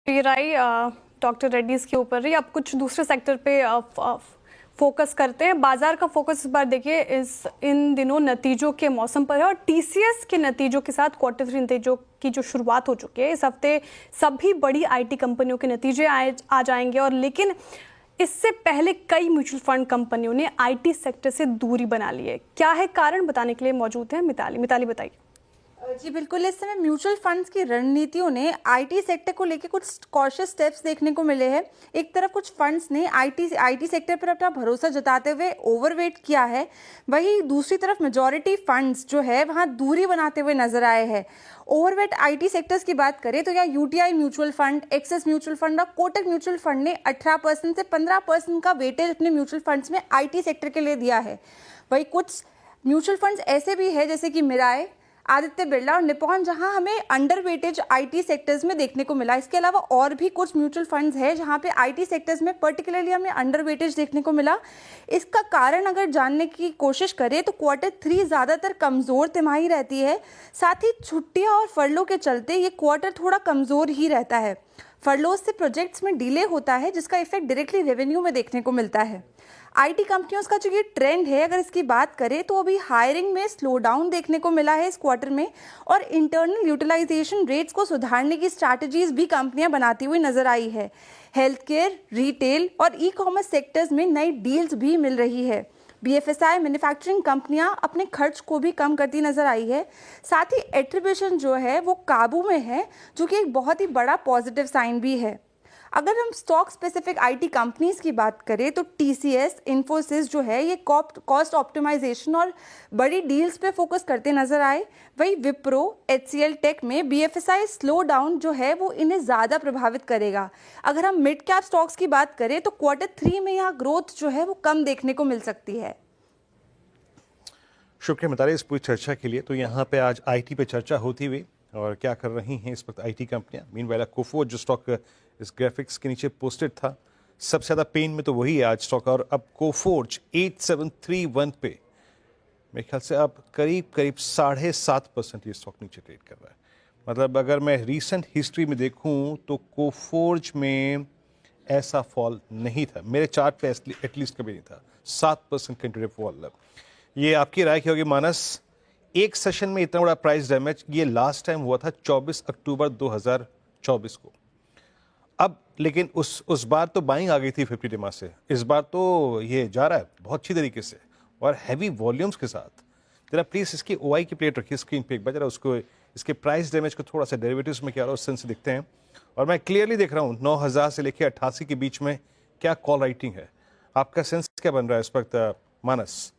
ये रही डॉक्टर रेड्डीज के ऊपर रही। अब कुछ दूसरे सेक्टर पे फोकस करते हैं। बाजार का फोकस इस बार देखिए इन दिनों नतीजों के मौसम पर है और टीसीएस के नतीजों के साथ क्वार्टर 3 नतीजों की जो शुरुआत हो चुकी है। इस हफ्ते सभी बड़ी आईटी कंपनियों के नतीजे आ जाएंगे और लेकिन इससे पहले कई म्यूचुअल फंड कंपनियों ने आईटी सेक्टर से दूरी बना ली है। क्या है कारण, बताने के लिए मौजूद है मिताली बताइए। जी बिल्कुल, इस समय म्यूचुअल फंड्स की रणनीतियों ने आईटी सेक्टर को लेकर कुछ कॉशियस स्टेप्स देखने को मिले हैं। एक तरफ कुछ फंड्स ने आईटी सेक्टर पर अपना भरोसा जताते हुए ओवरवेट किया है, वहीं दूसरी तरफ मेजॉरिटी फंड्स जो है वहां दूरी बनाते हुए नजर आए हैं। ओवरवेट आईटी सेक्टर्स की बात करें तो यहाँ UTI mutual fund, axis mutual fund और कोटक म्यूचुअल फंड ने 18% से 15% का वेटेज अपने म्यूचुअल फंड्स में आईटी सेक्टर के लिए दिया है। वहीं कुछ म्यूचुअल फंड्स ऐसे भी है जैसे कि मिराय, आदित्य बिरला और निपॉन, जहां हमें अंडर वेटेज आईटी सेक्टर्स में देखने को मिला। इसके अलावा और भी कुछ म्यूचुअल फंड्स हैं जहां पे आईटी सेक्टर्स में पर्टिकुलरली हमें अंडर वेटेज देखने को मिला। इसका कारण अगर जानने की कोशिश करें तो क्वार्टर 3 ज़्यादातर कमज़ोर तिमाही रहती है। साथ ही छुट्टियां और फरलो के चलते ये क्वार्टर थोड़ा कमज़ोर ही रहता है। फरलोज से प्रोजेक्ट्स में डिले होता है जिसका इफेक्ट डायरेक्टली रेवेन्यू में देखने को मिलता है। आईटी कंपनियों का जो ये ट्रेंड है, अगर इसकी बात करें तो अभी हायरिंग में स्लो डाउन देखने को मिला है इस क्वार्टर में, और इंटरनल यूटिलाइजेशन रेट्स को सुधारने की स्ट्रैटेजीज भी कंपनियां बनाती हुई नजर आई है। हेल्थ केयर, रिटेल और ई कॉमर्स सेक्टर्स में नई डील्स भी मिल रही है। बीएफएसआई मैन्युफैक्चरिंग कंपनियां अपने खर्च को भी कम करती नजर आई है। साथ ही एट्रीब्यूशन जो है वो काबू में है, जो कि एक बहुत ही बड़ा पॉजिटिव साइन भी है। अगर हम स्टॉक स्पेसिफिक आईटी कंपनीज की बात करें तो टीसीएस, इन्फोसिस जो है ये कॉस्ट ऑप्टिमाइजेशन और बड़ी डील्स पे फोकस करते नजर आए। वही विप्रो, एचसीएल टेक में बीएफएसआई स्लो डाउन जो है वो इन्हें ज़्यादा प्रभावित करेगा। अगर हम मिड कैप स्टॉक्स की बात करें तो क्वार्टर 3 में यहाँ ग्रोथ जो है वो कम देखने को मिल सकती है। शुक्रिया मिताली इस पूरी चर्चा के लिए। तो यहाँ पे आज आईटी पे चर्चा होती हुई और क्या कर रही हैं इस वक्त आईटी कंपनियां। मीनवाइल कोफोर्ज जो स्टॉक इस ग्राफिक्स के नीचे पोस्टेड था, सबसे ज़्यादा पेन में तो वही है आज स्टॉक। और अब कोफोर्ज 8731 पे मेरे ख्याल से अब करीब 7.5% ये स्टॉक नीचे ट्रेड कर रहा है। मतलब अगर मैं रीसेंट हिस्ट्री में देखूं तो कोफोर्ज में ऐसा फॉल नहीं था, मेरे चार्ट पे एटलीस्ट कभी नहीं था। 7% कंटिन्यू फॉल। ये आपकी राय की होगी मानस, एक सेशन में इतना बड़ा प्राइस डैमेज ये लास्ट टाइम हुआ था 24 अक्टूबर 2024 को। अब लेकिन उस बार तो बाइंग आ गई थी 50 डिमा से, इस बार तो ये जा रहा है बहुत अच्छी तरीके से और हैवी वॉल्यूम्स के साथ। जरा प्लीज इसकी ओआई की प्लेट रखिए स्क्रीन पे एक बार, जरा उसको इसके प्राइस डैमेज को थोड़ा सा डेरिवेटिव्स में क्या रहा है उस सेंस से दिखते हैं। और मैं क्लियरली देख रहा हूँ 9000 से लेकर 88 के बीच में क्या कॉल राइटिंग है। आपका सेंस क्या बन रहा है इस वक्त मानस?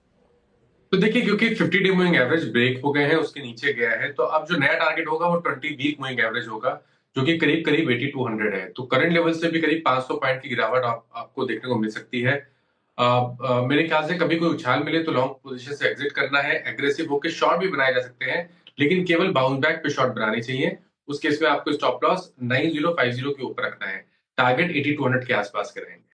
तो देखिए, क्योंकि 50 डे मूविंग एवरेज ब्रेक हो गए हैं, उसके नीचे गया है, तो अब जो नया टारगेट होगा वो 20 वीक मूविंग एवरेज होगा, जो कि करीब करीब 8200 है। तो करंट लेवल से भी करीब 500 पॉइंट की गिरावट आपको देखने को मिल सकती है। मेरे ख्याल से कभी कोई उछाल मिले तो लॉन्ग पोजीशन से एग्जिट करना है। एग्रेसिव होकर शॉर्ट भी बनाए जा सकते हैं, लेकिन केवल बाउंस बैक पे शॉर्ट बनानी चाहिए। उस केस में आपको स्टॉप लॉस 9050 के ऊपर रखना है। टारगेट 8200 के आसपास के रहेंगे।